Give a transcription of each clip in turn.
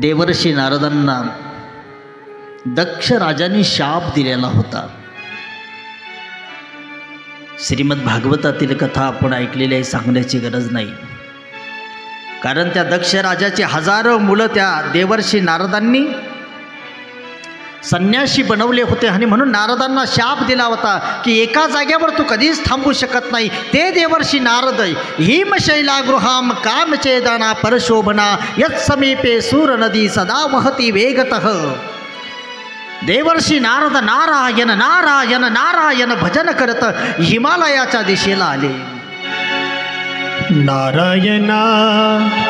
देवर्षी नारदांना दक्ष राजांनी शाप दिलेला होता. श्रीमद भागवतातील कथा आपण ऐकलेली आहे, सांगण्याची गरज नाही. कारण त्या दक्ष राजाचे हजारो मुलं त्या देवर्षी नारदांनी संन्यासी बनवले होते आणि म्हणून नारदांना शाप दिला होता की एका जागेवर तू कधीच थांबू शकत नाही. ते देवर्षी नारद हिमशैला गृहाम कामचेदना परशोभना यत् समीपे सूर नदी सदा वहती वेगतः. देवर्षी नारद नारायण नारायण नारायण भजन करत हिमालयाच्या दिशेला आले. नारायणा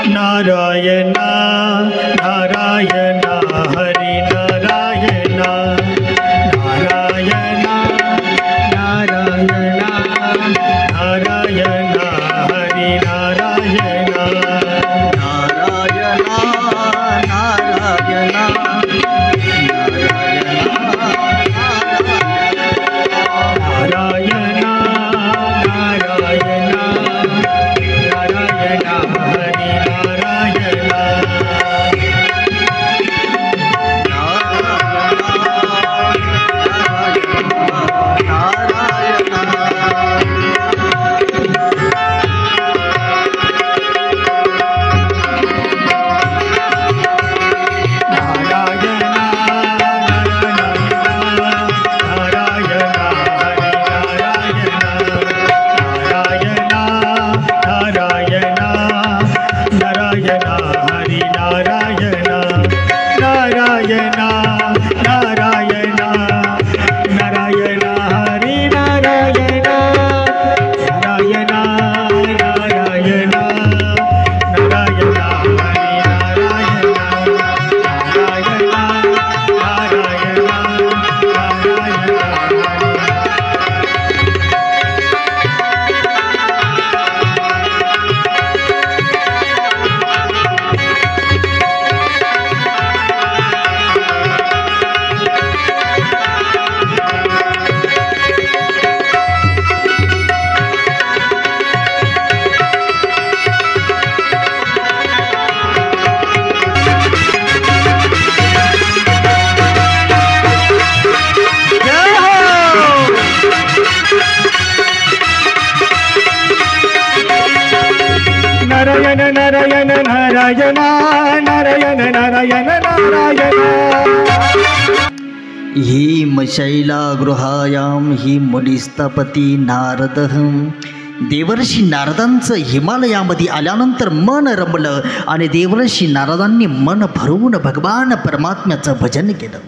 नारायणा नारायणा हरि नारायणा नारायणा नारायणा नारायणा हरि नारायणा नारायणा नारायणा नारायण नारायण नारायण नारायण नारायण. हिमशैला गृहायाम हि मुनिस्तपती नारद. देवर्षी नारदांचं हिमालयामध्ये आल्यानंतर मन रमलं आणि देवर्षी नारदांनी मन भरून भगवान परमात्म्याचं भजन केलं.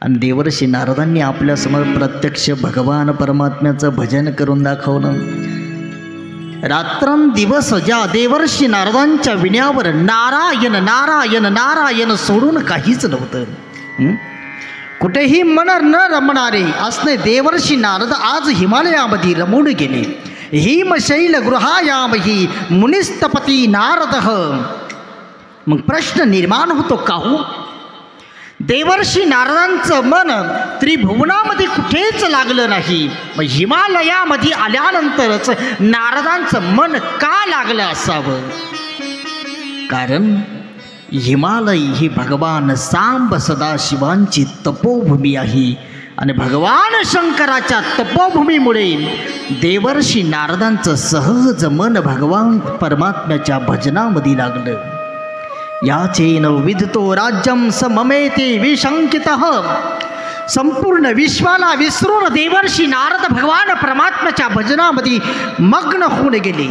आणि देवर्षी नारदांनी आपल्यासमोर प्रत्यक्ष भगवान परमात्म्याचं भजन करून दाखवलं. रात्रंदिवस ज्या देवर्षी नारदांच्या विण्यावर नारायण नारायण नारायण सोडून काहीच नव्हतं. कुठेही मन न रमणारे असणे देवर्षी नारद आज हिमालयामध्ये रमून गेले. हिमशैल गृहायामहि मुनिस्तपती नारद. मग प्रश्न निर्माण होतो, काहू देवर्षी नारदांचं मन त्रिभुवनामध्ये कुठेच लागलं नाही, मग हिमालयामध्ये आल्यानंतरच नारदांचं मन का लागलं असावं? कारण हिमालय ही भगवान सांब सदाशिवांची तपोभूमी आहे आणि भगवान शंकराच्या तपोभूमीमुळे देवर्षी नारदांचं सहज मन भगवान परमात्म्याच्या भजनामध्ये लागलं. याचेन विदितो राज्यम सममेते विशंकितः. संपूर्ण विश्वाला विसरून देवर्षी नारद भगवान परमात्म्याच्या भजनामध्ये मग्न होऊन गेले.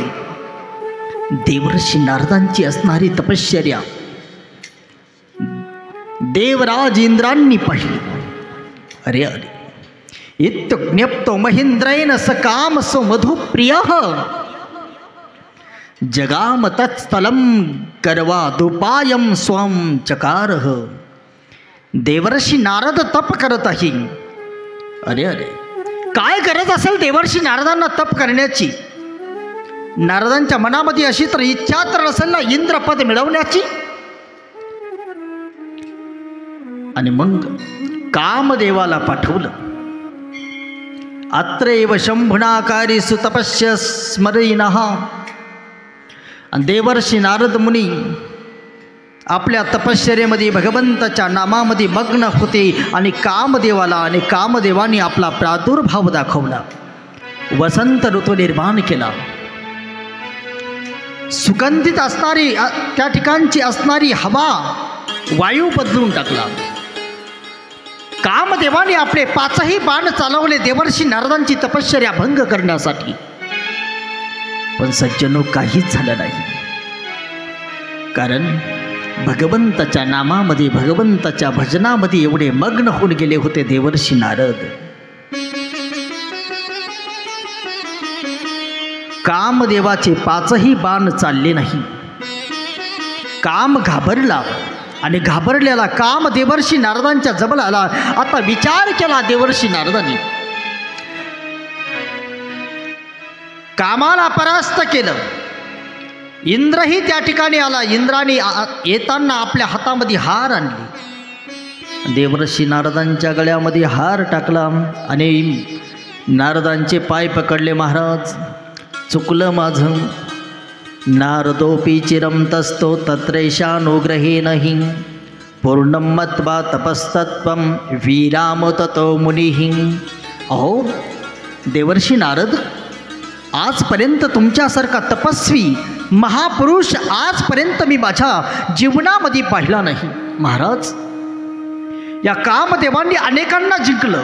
देवर्षी नारदांची असणारी तपश्चर्या देवराज इंद्रांनी पाहिली. अरे अरे इत्युज्ञप्तो महेंद्रेण सकाम सो मधुप्रियः जगाम तत्स्थलं गर्वादुपायं स्वं चकारः. देवर्षी नारद तप करत आहे. अरे अरे काय गरज असेल देवर्षी नारदांना तप करण्याची? नारदांच्या मनामध्ये अशी तर इच्छा तर असेल ना इंद्रपद मिळवण्याची. आणि मग कामदेवाला पाठवलं. अत्रैव शंभुनाकारी सुतपस्य स्मरिणः. आणि देवर्षी नारद मुनी आपल्या तपश्चर्येमध्ये भगवंताच्या नामामध्ये मग्न होते आणि कामदेवाला आणि कामदेवाने आपला प्रादुर्भाव दाखवला. वसंत ऋतू निर्माण केला. सुगंधित असणारी त्या ठिकाणची असणारी हवा वायू बदलून टाकला. कामदेवाने आपले 5ही बाण चालवले देवर्षी नारदांची तपश्चर्या भंग करण्यासाठी. पण सज्जनो काहीच झालं नाही. कारण भगवंताच्या नामामध्ये भगवंताच्या भजनामध्ये एवढे मग्न होऊन गेले होते देवर्षी नारद. कामदेवाचे 5ही बाण चालले नाही. काम घाबरला आणि घाबरलेला काम देवर्षी नारदांच्या जवळ आला. आता विचार केला देवर्षी नारदांनी, कामाला परास्त केलं. इंद्रही त्या ठिकाणी आला. इंद्राने येताना आपल्या हातामध्ये हार आणली. देवर्षी नारदांच्या गळ्यामध्ये हार टाकला आणि नारदांचे पाय पकडले. महाराज, चुकलं माझं. नारदोपी चिरं तस्थो तत्रैशानुग्रहेणहि पूर्णं मत्वा तपस्तत्वं वीराम ततो मुनिः. अहो देवर्षी नारद, आजपर्यंत तुमच्यासारखा तपस्वी महापुरुष आजपर्यंत मी माझ्या जीवनामध्ये पाहिला नाही. महाराज, या कामदेवांनी अनेकांना जिंकलं.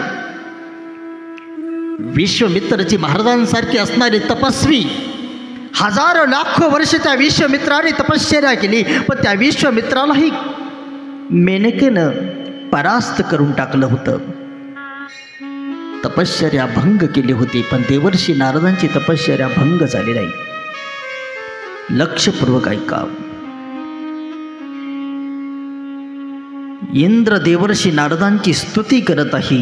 विश्वामित्रजी महाराजांसारखे असणारे तपस्वी, हजारो लाखो वर्ष त्या विश्वामित्राने तपश्चर्या केली, पण त्या विश्वामित्रालाही मेनकेनं परास्त करून टाकलं होतं. तपश्चर्या भंग केली होती, पण देवर्षी नारदांची तपश्चर्या भंग झाली नाही. लक्षपूर्वक ऐका. इंद्र देवर्षी नारदांची स्तुती करत आहे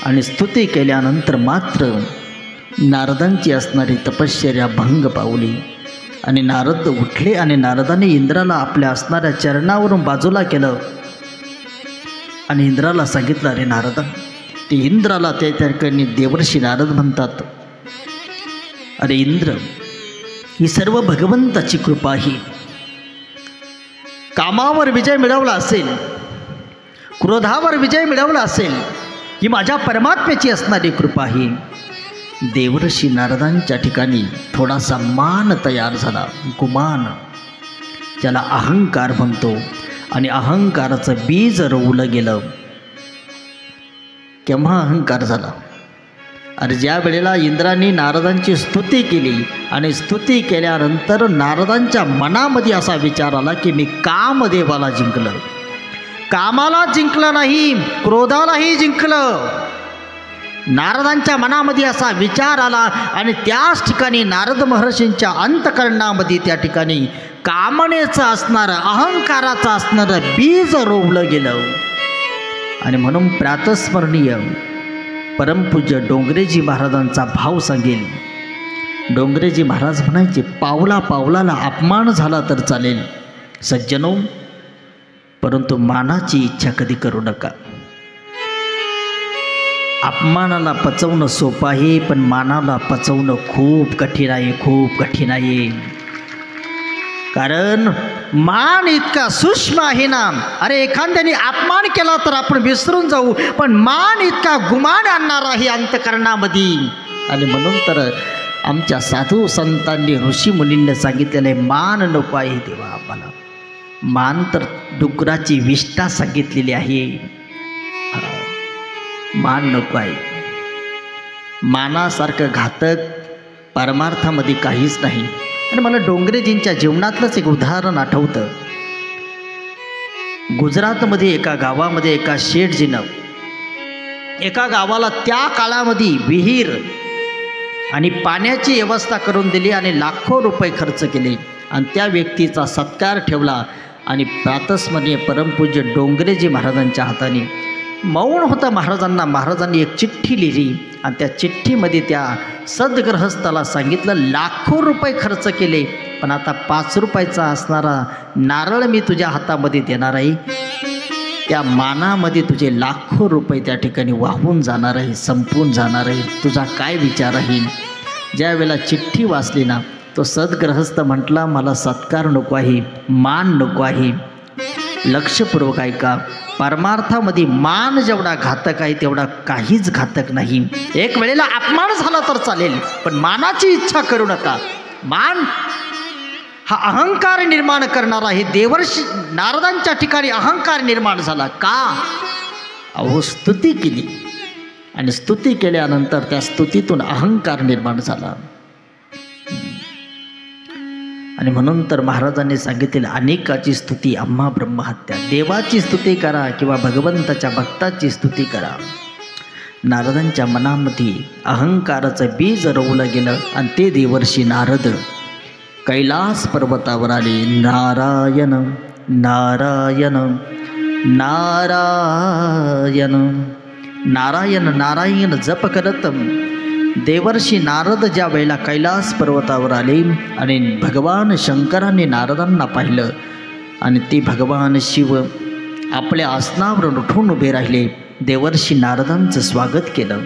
आणि स्तुती केल्यानंतर मात्र नारदांची असणारी तपश्चर्या भंग पावली आणि नारद उठले आणि नारदाने इंद्राला आपल्या असणाऱ्या चरणावरून बाजूला केलं आणि इंद्राला सांगितलं, अरे नारदा. ते इंद्राला त्या ठिकाणी देवर्षी नारद म्हणतात, अरे इंद्र, ही सर्व भगवंताची कृपा आहे. कामावर विजय मिळवला असेल, क्रोधावर विजय मिळवला असेल, ही माझ्या परमात्म्याची असणारी कृपा आहे. देवर्षी नारदांच्या ठिकाणी थोडासा मान तयार झाला, गुमान, ज्याला अहंकार म्हणतो. आणि अहंकाराचं बीज रोवलं गेलं. केव्हा अहंकार झाला? अरे ज्या वेळेला इंद्राने नारदांची स्तुती केली आणि स्तुती केल्यानंतर नारदांच्या मनामध्ये असा विचार आला की मी कामदेवाला जिंकलं. कामाला जिंकलं नाही, क्रोधालाही जिंकलं. नारदांच्या मनामध्ये असा विचार आला आणि त्याच ठिकाणी नारद महर्षींच्या अंतःकरणामध्ये त्या ठिकाणी कामनेचं असणारं, अहंकाराचं असणारं बीज रोवलं गेलं. आणि म्हणून प्रातस्मरणीय परमपूज्य डोंगरेजी महाराजांचा भाव सांगेल. डोंगरेजी महाराज म्हणायचे, पावला पावलाला अपमान झाला तर चालेल सज्जनो, परंतु मानाची इच्छा कधी करू नका. अपमानाला पचवणं सोपं आहे, पण मानाला पचवणं खूप कठीण आहे, खूप कठीण आहे. कारण मान इतका सूक्ष्म आहे ना. अरे एखाद्याने अपमान केला तर आपण विसरून जाऊ, पण मान इतका गुमान आणणार आहे अंतःकरणामध्ये. आणि म्हणून तर आमच्या साधू संतांनी, ऋषी मुनींनी सांगितलेलं आहे, मान नको आहे देवा आम्हाला. मान तर डुकराची विष्ठा सांगितलेली आहे. मान नको आहे. मानासारखं घातक परमार्थामध्ये काहीच नाही. आणि मला डोंगरेजींच्या जीवनातलंच एक उदाहरण आठवतं. गुजरातमध्ये एका गावामध्ये एका शेठजीनं एका गावाला त्या काळामध्ये विहीर आणि पाण्याची व्यवस्था करून दिली आणि लाखो रुपये खर्च केले आणि त्या व्यक्तीचा सत्कार ठेवला. आणि प्रातस्मरणीय परमपूज्य डोंगरेजी महाराजांच्या हाताने मौन होता महाराजांना. महाराजांनी एक चिठ्ठी लिहिली आणि त्या चिठ्ठीमध्ये त्या सद्गृहस्थाला सांगितलं, लाखो रुपये खर्च केले, पण आता 5 रुपयाचा असणारा नारळ मी तुझ्या हातामध्ये देणार आहे. त्या मानामध्ये तुझे लाखो रुपये त्या ठिकाणी वाहून जाणार आहे, संपून जाणार आहे. तुझा काय विचार आहे? ज्या वेळेला चिठ्ठी वाचली ना, तो सद्गृहस्थ म्हटला, मला सत्कार नको आहे, मान नको आहे, लक्षपूर्वक ऐका. परमार्थामध्ये मान जेवढा घातक आहे तेवढा काहीच घातक नाही. एक वेळेला अपमान झाला तर चालेल, पण मानाची इच्छा करू नका. मान हा अहंकार निर्माण करणारा आहे. देवर्षी नारदांच्या ठिकाणी अहंकार निर्माण झाला का? अहो स्तुती केली आणि स्तुती केल्यानंतर त्या स्तुतीतून अहंकार निर्माण झाला. आणि म्हणून तर महाराजांनी सांगितले अनेकाची स्तुती आम्हा ब्रह्महत्या. देवाची स्तुती करा किंवा भगवंताच्या भक्ताची स्तुती करा. नारदांच्या मनामध्ये अहंकाराचं बीज रोवलं गेलं आणि ते देवर्षी नारद कैलास पर्वतावर आले. नारायण नारायण नारायण नारायण नारायण जप करत देवर्षी नारद ज्या वेळेला कैलास पर्वतावर आले आणि भगवान शंकरांनी नारदांना पाहिलं आणि ते भगवान शिव आपल्या आसनावरून उठून उभे राहिले. देवर्षी नारदांचं स्वागत केलं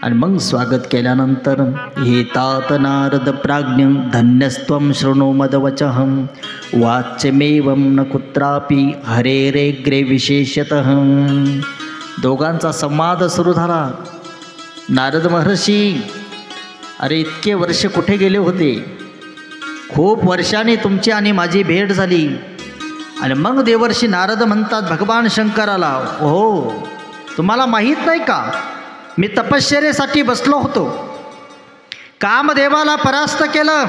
आणि मग स्वागत केल्यानंतर हे तात नारद प्राज्ञ धन्यस्त्वं शृणु मदवचहं वाच्यमेवं न कुत्रापि हरेरेग्रे विशेषतः. दोघांचा संवाद सुरू झाला. नारद महर्षी, अरे इतके वर्ष कुठे गेले होते? खूप वर्षांनी तुमची आणि माझी भेट झाली. आणि मग देवर्षी नारद म्हणतात भगवान शंकराला, हो तुम्हाला माहीत नाही का, मी तपश्चर्येसाठी बसलो होतो, कामदेवाला परास्त केलं.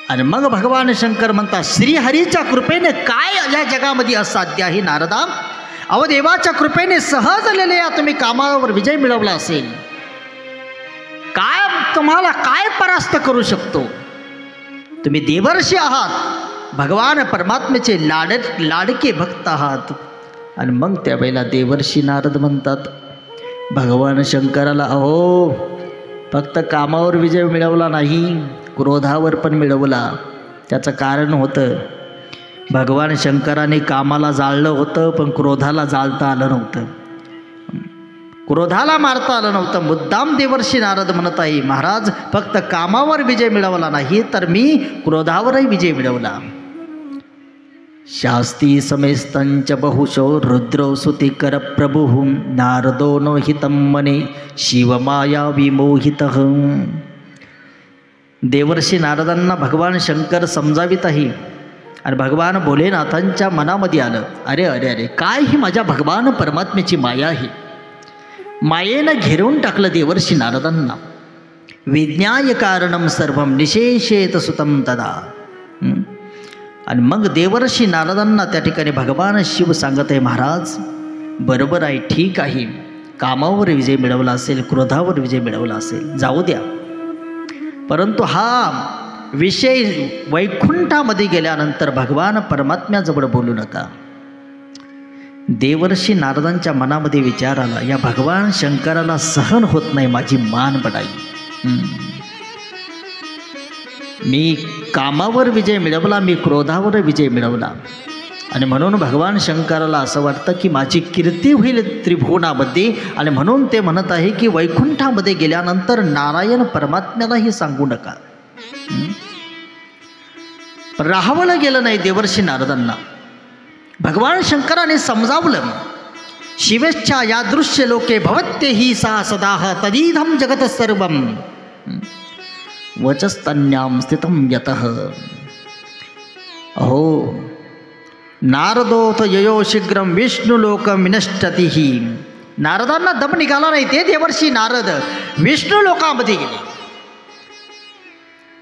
आणि मग भगवान शंकर म्हणतात श्रीहरीच्या कृपेने काय या जगामध्ये असाध्य आहे नारदा? अहो देवाच्या कृपेने सहज या तुम्ही कामावर विजय मिळवला असेल. काय तुम्हाला काय परास्त करू शकतो? तुम्ही देवर्षी आहात, भगवान परमात्म्याचे लाडके भक्त आहात. आणि मग त्यावेळेला देवर्षी नारद म्हणतात भगवान शंकराला, अहो फक्त कामावर विजय मिळवला नाही, क्रोधावर पण मिळवला. त्याचं कारण होतं भगवान शंकराने कामाला जाळलं होतं पण क्रोधाला जाळता आलं नव्हतं, क्रोधाला मारता आलं नव्हतं. मुद्दाम देवर्षी नारद म्हणत आहे महाराज फक्त कामावर विजय मिळवला नाही तर मी क्रोधावरही विजय मिळवला. शास्ती समेस्तंच बहुशो रुद्रो सुतिकर प्रभु नारदो नो हितं मने शिवमाया विमोहितः. देवर्षी नारदांना भगवान शंकर समजावित आहे आणि भगवान भोलेनाथांच्या मनामध्ये आलं, अरे अरे अरे काय ही माझ्या भगवान परमात्म्याची माया आहे. मायेनं घेरून टाकलं देवर्षी नारदांना. विज्ञाय कारणं सर्वं निशेषेत सुतं तदा. आणि मग देवर्षी नारदांना त्या ठिकाणी भगवान शिव सांगत आहे महाराज बरोबर आहे, ठीक आहे, कामावर विजय मिळवला असेल, क्रोधावर विजय मिळवला असेल, जाऊ द्या, परंतु हा विषय वैकुंठामध्ये गेल्यानंतर भगवान परमात्म्याजवळ बोलू नका. देवर्षी नारदांच्या मनामध्ये विचार आला, या भगवान शंकराला सहन होत नाही माझी मान बडाई. मी कामावर विजय मिळवला, मी क्रोधावर विजय मिळवला आणि म्हणून भगवान शंकराला असं वाटतं की माझी कीर्ती होईल त्रिभुवनामध्ये. आणि म्हणून ते म्हणत आहे की वैकुंठामध्ये गेल्यानंतर नारायण परमात्म्यालाही सांगू नका. पण राहावलं गेलं नाही देवर्षी नारदांना. भगवान शंकराने समजावलं, शिवेच्छा यादृश्य लोके भवत्येहि सा सदाह तदीधम जगत सर्वम वचस्तन्याम स्थितं यतः. अहो नारदोथ ययो शीघ्रं विष्णुलोकं विनष्टतिः. नारदांना दम निघाला नाही, ते देवर्षी नारद विष्णू लोकामध्ये गेले.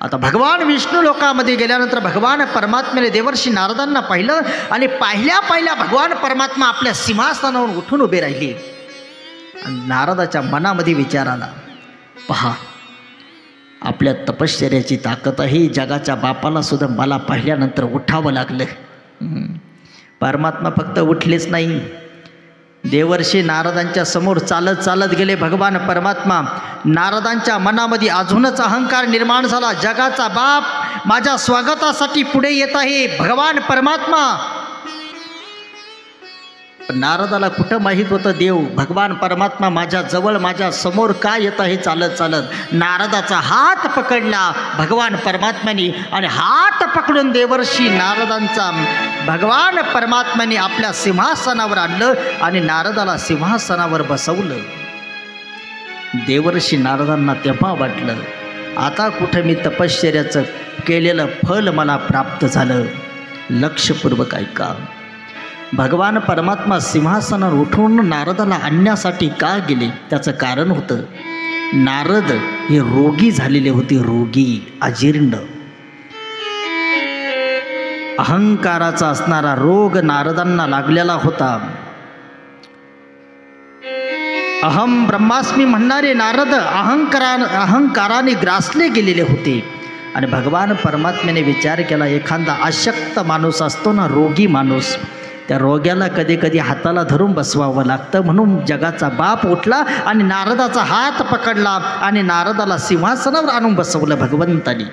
आता भगवान विष्णू लोकामध्ये गेल्यानंतर भगवान परमात्म्याने देवर्षी नारदांना पाहिलं आणि पाहिल्या भगवान परमात्मा आपल्या सिंहासनावर उठून उभे राहिले. आणि नारदाच्या मनामध्ये विचार आला, पहा आपल्या तपश्चर्याची ताकद आहे, जगाच्या बापाला सुद्धा मला पाहिल्यानंतर उठावं लागलं. परमात्मा फक्त उठलेच नाही, देवर्षी नारदांच्या समोर चालत चालत गेले. भगवान परमात्मा नारदांच्या मनामध्ये अजूनच अहंकार निर्माण झाला, जगाचा बाप माझ्या स्वागतासाठी पुढे येत आहे भगवान परमात्मा. नारदाला कुठं माहीत होतं देव भगवान परमात्मा माझ्या जवळ माझ्या समोर काय येत आहे चालत चालत. नारदाचा हात पकडला भगवान परमात्म्याने आणि हात पकडून देवर्षी नारदांचा भगवान परमात्म्याने आपल्या सिंहासनावर आणलं आणि नारदाला सिंहासनावर बसवलं. देवर्षी नारदांना तेव्हा वाटलं, आता कुठं मी तपश्चर्याचं केलेलं फल मला प्राप्त झालं. लक्षपूर्वक ऐका. भगवान परमात्मा सिंहासनावर उठवून नारदाला आणण्यासाठी का गेले त्याचं कारण होतं. नारद हे रोगी झालेले होते, रोगी, अजीर्ण. अहंकाराचा असणारा रोग नारदांना लागलेला होता. अहम ब्रह्मास्मी म्हणणारे नारद अहंकाराने ग्रासले गेलेले होते. आणि भगवान परमात्म्याने विचार केला, एखादा अशक्त माणूस असतो ना, रोगी माणूस, त्या रोग्याला कधी कधी हाताला धरून बसवावं लागतं. म्हणून जगाचा बाप उठला आणि नारदाचा हात पकडला आणि नारदाला सिंहासनावर आणून बसवलं भगवंतानी.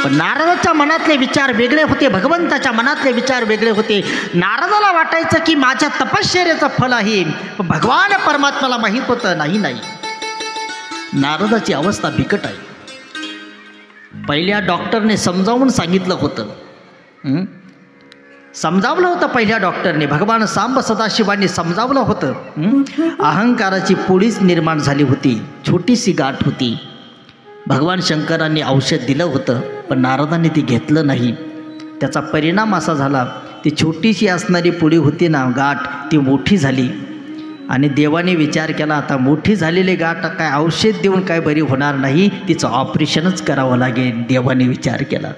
पण नारदाच्या मनातले विचार वेगळे होते, भगवंताच्या मनातले विचार वेगळे होते. नारदाला वाटायचं की माझ्या तपश्चर्याचं फल आहे, पण भगवान परमात्म्याला माहीत होतं नाही. नारदाची अवस्था बिकट आहे. पहिल्या डॉक्टरने समजावून सांगितलं होतं, समजावलं होतं पहिल्या डॉक्टरने, भगवान सांब सदाशिवांनी समजावलं होतं. अहंकाराची पोळीच निर्माण झाली होती, छोटीशी गाठ होती. भगवान शंकरांनी औषध दिलं होतं, पण नारदांनी ती घेतलं नाही. त्याचा परिणाम असा झाला, ती छोटीशी असणारी पोळी होती ना, गाठ, ती मोठी झाली. आणि देवाने विचार केला, आता मोठी झालेली गाठ काय औषध देऊन काय बरी होणार नाही, तिचं ऑपरेशनच करावं लागेल. देवाने विचार केला.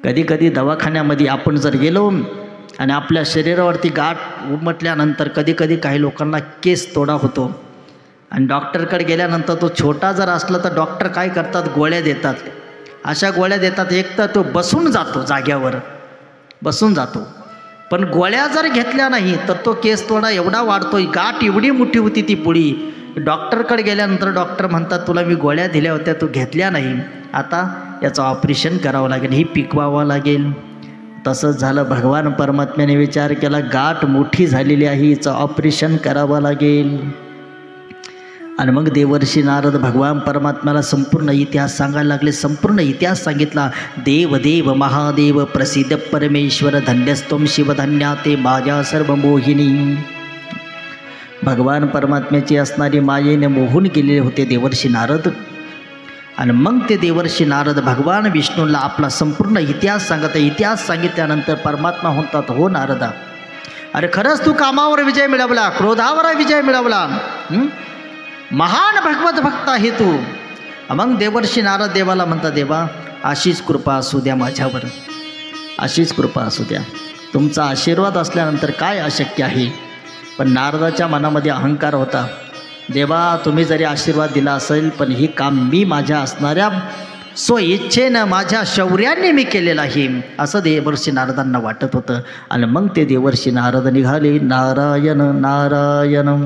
कधी कधी दवाखान्यामध्ये आपण जर गेलो आणि आपल्या शरीरावरती गाठ उमटल्यानंतर कधी कधी काही लोकांना केस तोडा होतो. आणि डॉक्टरकडे गेल्यानंतर तो छोटा जर असला तर डॉक्टर काय करतात, गोळ्या देतात. अशा गोळ्या देतात, एक तर तो बसून जातो, जाग्यावर बसून जातो. पण गोळ्या जर घेतल्या नाही तर तो केस तोडा एवढा वाढतोय. गाठ एवढी मोठी होती ती पोळी. डॉक्टरकडे गेल्यानंतर डॉक्टर म्हणतात, तुला मी गोळ्या दिल्या होत्या, तू घेतल्या नाही, आता याचं ऑपरेशन करावं लागेल, ही पिकवावं लागेल. तसंच झालं. भगवान परमात्म्याने विचार केला, गाठ मोठी झालेली आहे, हिचं ऑपरेशन करावं लागेल. आणि मग देवर्षी नारद भगवान परमात्म्याला संपूर्ण इतिहास सांगायला लागले. संपूर्ण इतिहास सांगितला. देव देव महादेव प्रसिद्ध परमेश्वर धन्यस्तोम शिवधन्या ते माझ्या सर्व मोहिनी. भगवान परमात्म्याची असणारी मायेने मोहून गेलेले होते देवर्षी नारद. आणि मग ते देवर्षी नारद भगवान विष्णूला आपला संपूर्ण इतिहास सांगत. इतिहास सांगितल्यानंतर परमात्मा म्हणतात, हो नारदा, अरे खरंच तू कामावर विजय मिळवला, क्रोधावर विजय मिळवला, महान भगवत भक्त आहे तू. मग देवर्षी नारद देवाला म्हणतात, देवा अशीच कृपा असू द्या माझ्यावर, अशीच कृपा असू द्या. तुमचा आशीर्वाद असल्यानंतर काय अशक्य आहे. पण नारदाच्या मनामध्ये अहंकार होता. देवा तुम्ही जरी आशीर्वाद दिला असेल, पण हे काम मी माझ्या असणाऱ्या स्वइच्छेनं माझ्या शौर्याने मी केलेलं आहे, असं देवर्षी नारदांना वाटत होतं. आणि मग ते देवर्षी नारद निघाले. नारायण नारायण.